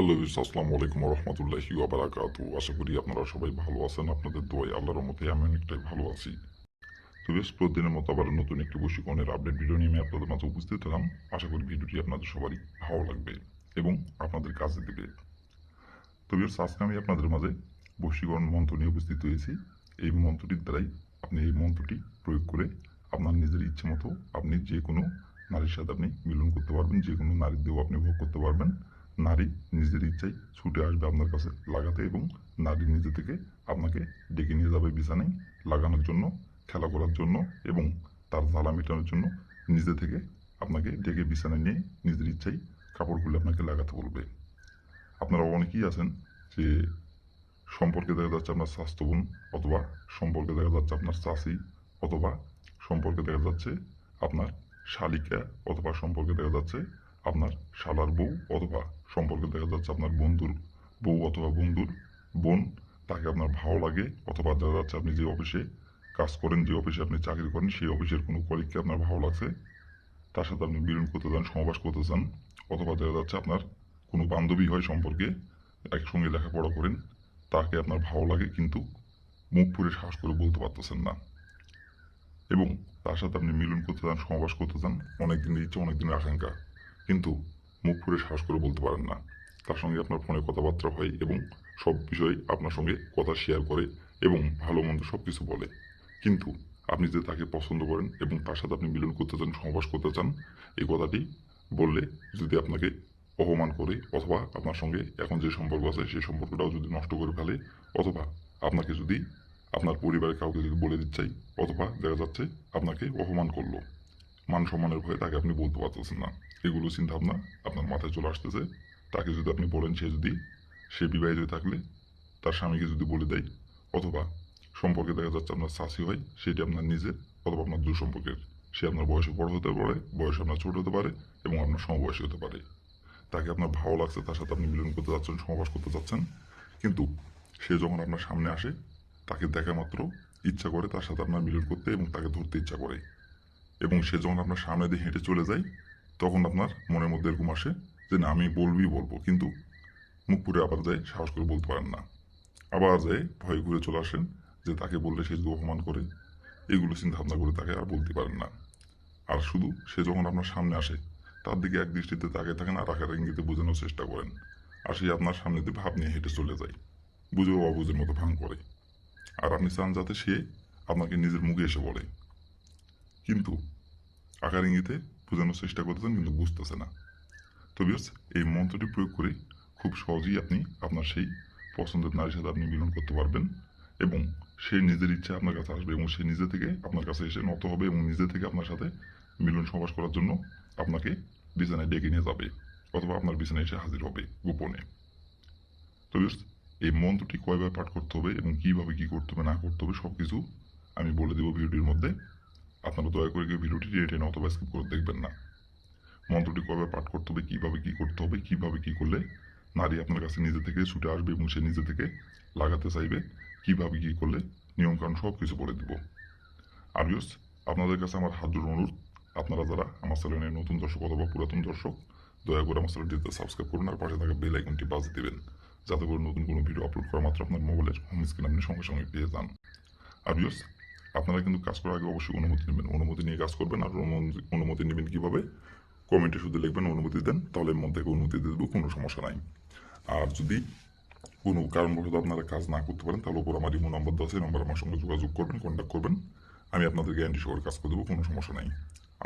Hello আসসালামু আলাইকুম রহমতুল্লাহি ওয়াবারাকাতু। আশা করি আপনারা সবাই ভালো আছেন। আপনাদের দোয়ায় আল্লাহর মতে আমি অনেকটাই ভালো আছি। তো প্রতিদিনের মতো আবার নতুন একটি বশীকরণের আপডেট ভিডিও নিয়ে আমি আপনাদের মাঝে উপস্থিত হলাম। আশা করি ভিডিওটি আপনাদের সবারই ভালো লাগবে এবং আপনাদের কাজে দেবে। তো আজকে আমি আপনাদের মাঝে বশীকরণ মন্ত্র নিয়ে উপস্থিত হয়েছি। এই মন্ত্রটির দ্বারাই আপনি এই মন্ত্রটি প্রয়োগ করে আপনার নিজের ইচ্ছে মতো আপনি যে কোনো নারীর সাথে আপনি মিলন করতে পারবেন, যে কোনো নারীর দেহ আপনি ভোগ করতে পারবেন। নারী নিজের ইচ্ছায় ছুটে আসবে আপনার কাছে লাগাতে এবং নারী নিজে থেকে আপনাকে ডেকে নিয়ে যাবে বিছানায় লাগানোর জন্য, খেলা করার জন্য এবং তার জ্বালা মেটানোর জন্য নিজে থেকে আপনাকে ডেকে বিছানায় নিয়ে নিজের ইচ্ছায় কাপড় খুলে আপনাকে লাগাতে বলবে। আপনারা অনেকেই আছেন যে সম্পর্কে দেখা যাচ্ছে আপনার স্বাস্থ্য বোন, অথবা সম্পর্কে দেখা যাচ্ছে আপনার চাষি, অথবা সম্পর্কে দেখা যাচ্ছে আপনার শালিকা, অথবা সম্পর্কে দেখা যাচ্ছে আপনার শালার বউ, অথবা সম্পর্কে দেখা যাচ্ছে আপনার বন্ধুর বউ অথবা বন্ধুর বোন। তাকে আপনার ভালো লাগে, অথবা দেখা যাচ্ছে আপনি যে অফিসে কাজ করেন, যে অফিসে আপনি চাকরি করেন, সেই অফিসের কোনো কলিগকে আপনার ভালো লাগছে, তার সাথে আপনি মিলন করতে চান, সহবাস করতে চান। অথবা দেখা যাচ্ছে আপনার কোনো বান্ধবী হয় সম্পর্কে, একসঙ্গে লেখাপড়া করেন, তাকে আপনার ভালো লাগে কিন্তু মুখ পুরে সাহস করে বলতে পারতেছেন না, এবং তার সাথে আপনি মিলন করতে চান, সহবাস করতে চান, অনেক দিনের ইচ্ছা, অনেক দিনের আকাঙ্ক্ষা, কিন্তু মুখ পুরে সাহস করে বলতে পারেন না। তার সঙ্গে আপনার ফোনে কথাবার্তা হয় এবং সব বিষয়ে আপনার সঙ্গে কথা শেয়ার করে এবং ভালো মন্দ সব কিছু বলে, কিন্তু আপনি যে তাকে পছন্দ করেন এবং তার সাথে আপনি মিলন করতে চান, সহবাস করতে চান, এই কথাটি বললে যদি আপনাকে অপমান করে, অথবা আপনার সঙ্গে এখন যে সম্পর্ক আছে সেই সম্পর্কটাও যদি নষ্ট করে ফেলে, অথবা আপনাকে যদি আপনার পরিবারের কাউকে যদি বলে দিতে চাই, অথবা দেখা যাচ্ছে আপনাকে অপমান করলো, মান সম্মানের ভয়ে তাকে আপনি বলতে পারতেছেন না, এগুলো চিন্তা ভাবনা আপনার মাথায় চলে আসতেছে। তাকে যদি আপনি বলেন, সে বিবাহিত থাকলে তার স্বামীকে যদি বলে দেয়, অথবা সম্পর্কে দেখা যাচ্ছে আপনার শাশি হয়, সেটি আপনার নিজের অথবা আপনার দূর সম্পর্কের, সে আপনার বয়সে বড় হতে পারে, বয়সে আপনার ছোট হতে পারে এবং আপনার সমবয়সী হতে পারে, তাকে আপনার ভালো লাগছে, তার সাথে আপনি মিলন করতে যাচ্ছেন, সহবাস করতে যাচ্ছেন, কিন্তু সে যখন আপনার সামনে আসে, তাকে দেখা মাত্র ইচ্ছা করে তার সাথে আপনার মিলন করতে এবং তাকে ধরতে ইচ্ছা করে, এবং সে যখন আপনার সামনে দিয়ে হেঁটে চলে যায়, তখন আপনার মনের মধ্যে এরকম আসে যে না, আমি বলবো, কিন্তু মুখ পুরে আবার যায়, সাহস করে বলতে পারেন না, আবার যায় ভয় ঘুরে চলে আসেন যে তাকে বললে সে যদি অপমান করে, এগুলো চিন্তা ভাবনা করে তাকে আর বলতে পারেন না। আর শুধু সে যখন আপনার সামনে আসে, তার দিকে এক দৃষ্টিতে তাকিয়ে থাকেন আর আকার ইঙ্গিতে বোঝানোর চেষ্টা করেন, আর সে আপনার সামনে দিয়ে ভাব নিয়ে হেঁটে চলে যায়, বুঝেও অবুঝের মতো ভাঙ করে, আর আপনি চান যাতে সে আপনাকে নিজের মুখে এসে বলে, কিন্তু আকার ইঙ্গিতে বোঝানোর চেষ্টা করতেছেন কিন্তু বুঝতেছে না। তো ভিউয়ার্স, এই মন্ত্রটি প্রয়োগ করে খুব সহজেই আপনি আপনার সেই পছন্দের নারীর সাথে আপনি মিলন করতে পারবেন, এবং সে নিজের ইচ্ছা আপনার কাছে আসবে এবং সে নিজে থেকে আপনার কাছে এসে নত হবে এবং নিজে থেকে আপনার সাথে মিলন সবাস করার জন্য আপনাকে বিছানায় ডেকে নিয়ে যাবে, অথবা আপনার বিছানায় এসে হাজির হবে গোপনে। তো ভিউয়ার্স, এই মন্ত্রটি কয়বার পাঠ করতে হবে এবং কিভাবে কি করতে হবে না করতে হবে সব কিছু আমি বলে দেবো ভিডিওটির মধ্যে। আপনারা দয়া করে কেউ ভিডিওটি টেনে অথবা স্কিপ করে দেখবেন না। মন্ত্রটি কবে পাঠ করতে হবে, কিভাবে কি করতে হবে, কিভাবে কি করলে নারী আপনার কাছে নিজে থেকে ছুটে আসবে এবং সে নিজে থেকে লাগাতে চাইবে, কিভাবে কি করলে নিয়মকানুন সব কিছু বলে দিব। আর ভিউয়ার্স, আপনাদের কাছে আমার হাত জোড় অনুরোধ, আপনারা যারা আমার চ্যানেলের নতুন দর্শক অথবা পুরাতন দর্শক, দয়া করে আমার চ্যানেলটিতে সাবস্ক্রাইব করুন আর পাশে থাকা বেল আইকনটি বাজিয়ে দিবেন, যাতে করে নতুন কোনো ভিডিও আপলোড করা মাত্র আপনার মোবাইলের হোম স্ক্রিন আপনি সঙ্গে সঙ্গে পেয়ে যান। আর ভিউয়ার্স, আপনারা কিন্তু কাজ করার আগে অবশ্যই অনুমতি নেবেন, অনুমতি নিয়ে কাজ করবেন। আর অনুমতি নেবেন কিভাবে, কমেন্টে শুধু লিখবেন অনুমতি দেন, তাহলে মন থেকে অনুমতি দিয়ে দেবো, কোনো সমস্যা নাই। আর যদি কোনো কারণবশত আপনারা কাজ না করতে পারেন, তাহলে উপর আমার ইমো নম্বর দেওয়া আছে, নম্বর আমার সঙ্গে যোগাযোগ করবেন, কন্ট্যাক্ট করবেন, আমি আপনাদের গ্যারান্টি সহকারে কাজ করে দেবো, কোনো সমস্যা নাই।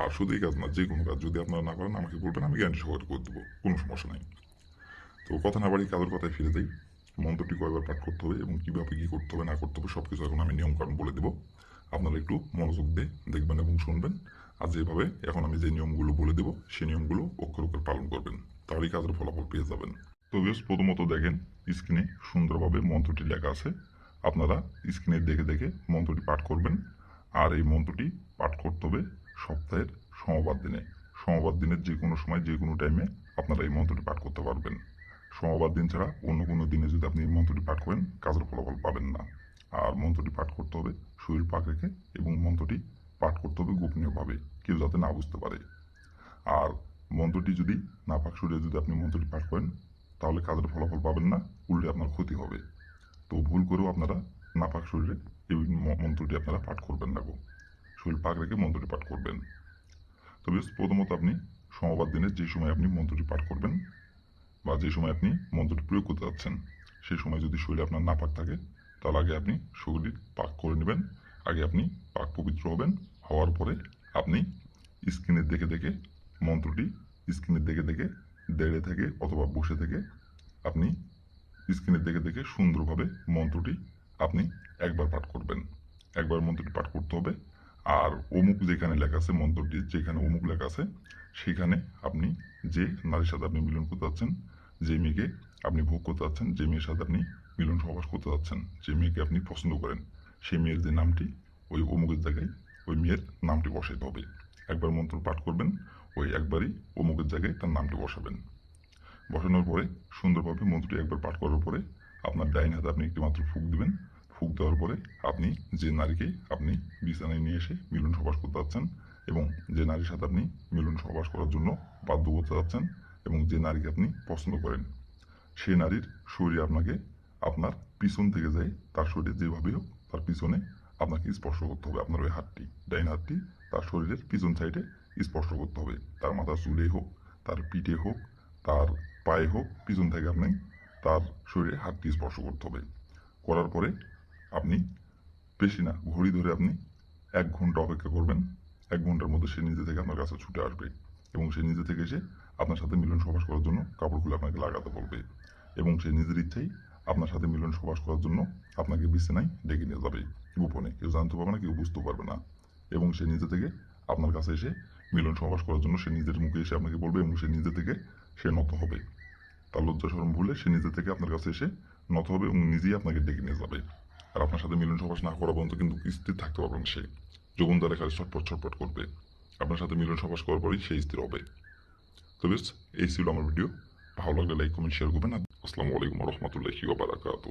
আর শুধু এই কাজ না, যে কোনো কাজ যদি আপনারা না করেন আমাকে বলবেন, আমি গ্যারান্টি সহকারে করে দেবো, কোনো সমস্যা নাই। তো কথা না বাড়ি কাজের কথায় ফিরে যাই। মন্ত্রটি কয়বার পাঠ করতে হবে এবং কীভাবে কী করতে হবে না করতে হবে সব কিছু এখন আমি নিয়মকানুন বলে দেবো, আপনারা একটু মনোযোগ দিয়ে দেখবেন এবং শুনবেন। আর যেভাবে এখন আমি যে নিয়মগুলো বলে দেবো সেই নিয়মগুলো অক্ষর অক্ষর পালন করবেন, তাহলেই কাজের ফলাফল পেয়ে যাবেন। তো বেশ, প্রথমত দেখেন স্ক্রিনে সুন্দরভাবে মন্ত্রটি লেখা আছে, আপনারা স্ক্রিনে দেখে দেখে মন্ত্রটি পাঠ করবেন। আর এই মন্ত্রটি পাঠ করতে হবে সপ্তাহের সোমবার দিনে। সোমবার দিনের যে কোনো সময় যে কোনো টাইমে আপনারা এই মন্ত্রটি পাঠ করতে পারবেন। সোমবার দিন ছাড়া অন্য কোনো দিনে যদি আপনি এই মন্ত্রটি পাঠ করেন, কাজের ফলাফল পাবেন না। আর মন্ত্রটি পাঠ করতে হবে শরীর পাক রেখে, এবং মন্ত্রটি পাঠ করতে হবে গোপনীয়ভাবে, কেউ যাতে না বুঝতে পারে। আর মন্ত্রটি যদি নাপাক সুরে যদি আপনি মন্ত্রটি পাঠ করেন, তাহলে কাজের ফলাফল পাবেন না, উল্টে আপনার ক্ষতি হবে। তো ভুল করেও আপনারা নাপাক শরীরে এই মন্ত্রটি আপনারা পাঠ করবেন না গো। শরীর পাক রেখে মন্ত্রটি পাঠ করবেন। তবে প্রথমত আপনি সোমবার দিনে যে সময় আপনি মন্ত্রটি পাঠ করবেন বা যে সময় আপনি মন্ত্রটি প্রয়োগ করতে যাচ্ছেন, সেই সময় যদি শরীরে আপনার নাপাক থাকে, তাহলে আগে আপনি শরীর পাক করে নেবেন। আগে আপনি পাক পবিত্র হবেন। হওয়ার পরে আপনি স্ক্রিনে দেখে দেখে মন্ত্রটি স্ক্রিনে দেখে দেখে দাঁড়িয়ে থেকে অথবা বসে থেকে আপনি স্ক্রিনে দেখে দেখে সুন্দরভাবে মন্ত্রটি আপনি একবার পাঠ করবেন। একবার মন্ত্রটি পাঠ করতে হবে। আর অমুক যেখানে লেখা আছে, মন্ত্রটি যেখানে অমুক লেখা আছে, সেখানে আপনি যে নারীর সাথে আপনি মিলন করতে যাচ্ছেন, যে মেয়েকে আপনি ভোগ করতে যাচ্ছেন, যে মেয়ের সাথে আপনি মিলন সহবাস করতে যাচ্ছেন, যে মেয়েকে আপনি পছন্দ করেন, সেই মেয়ের যে নামটি ওই অমুকের জায়গায় ওই মেয়ের নামটি বসাইতে হবে। একবার মন্ত্র পাঠ করবেন, ওই একবারই অমুকের জায়গায় তার নামটি বসাবেন। বসানোর পরে সুন্দরভাবে মন্ত্রটি একবার পাঠ করার পরে আপনার ডাইন হাতে আপনি একটি মাত্র ফুঁক দিবেন। ফুঁক দেওয়ার পরে আপনি যে নারীকে আপনি বিছানায় নিয়ে এসে মিলন সহবাস করতে যাচ্ছেন এবং যে নারীর সাথে আপনি মিলন সহবাস করার জন্য বাধ্য করতে যাচ্ছেন এবং যে নারীকে আপনি পছন্দ করেন, সেই নারীর শরীরে আপনাকে আপনার পিছন থেকে যায় তার শরীরে যেভাবে হোক তার পিছনে আপনাকে স্পর্শ করতে হবে। আপনার ওই হাতটি, ডাইন হাতটি তার শরীরের পিছন সাইডে স্পর্শ করতে হবে। তার মাথার চুলে হোক, তার পিঠে হোক, তার পায়ে হোক, পিছন থেকে আপনি তার শরীরে হাতটি স্পর্শ করতে হবে। করার পরে আপনি বেশি না, ঘড়ি ধরে আপনি 1 ঘন্টা অপেক্ষা করবেন। 1 ঘন্টার মধ্যে সে নিজে থেকে আপনার কাছে ছুটে আসবে এবং সে নিজে থেকে এসে আপনার সাথে মিলন সহবাস করার জন্য কাপড় খুলে আপনাকে লাগাতে বলবে এবং সে নিজের ইচ্ছাই আপনার সাথে মিলন সহবাস করার জন্য আপনাকে বিছানায় ডেকে নিয়ে যাবে গোপনে। কেউ জানতে পারবে না, কেউ বুঝতেও পারবে না এবং সে নিজে থেকে আপনার কাছে এসে মিলন সহবাস করার জন্য সে নিজের মুখে এসে আপনাকে বলবে এবং সে নিজে থেকে সে নত হবে। তার লজ্জা শরম ভুলে সে নিজে থেকে আপনার কাছে এসে নত হবে এবং নিজেই আপনাকে ডেকে নিয়ে যাবে। আর আপনার সাথে মিলন সহবাস না করা পর্যন্ত কিন্তু স্থির থাকতে পারবেন। সে যৌবন দ্বারা খালি ছটপট ছটপট করবে। আপনার সাথে মিলন সহবাস করার পরেই সে স্থির হবে। তো বেশ, এই ছিল আমার ভিডিও। ভালো লাগলে লাইক কমেন্ট শেয়ার করবেন। আসসালামু আলাইকুম রহমতুল্লাহি ওয়া বারাকাতুহু।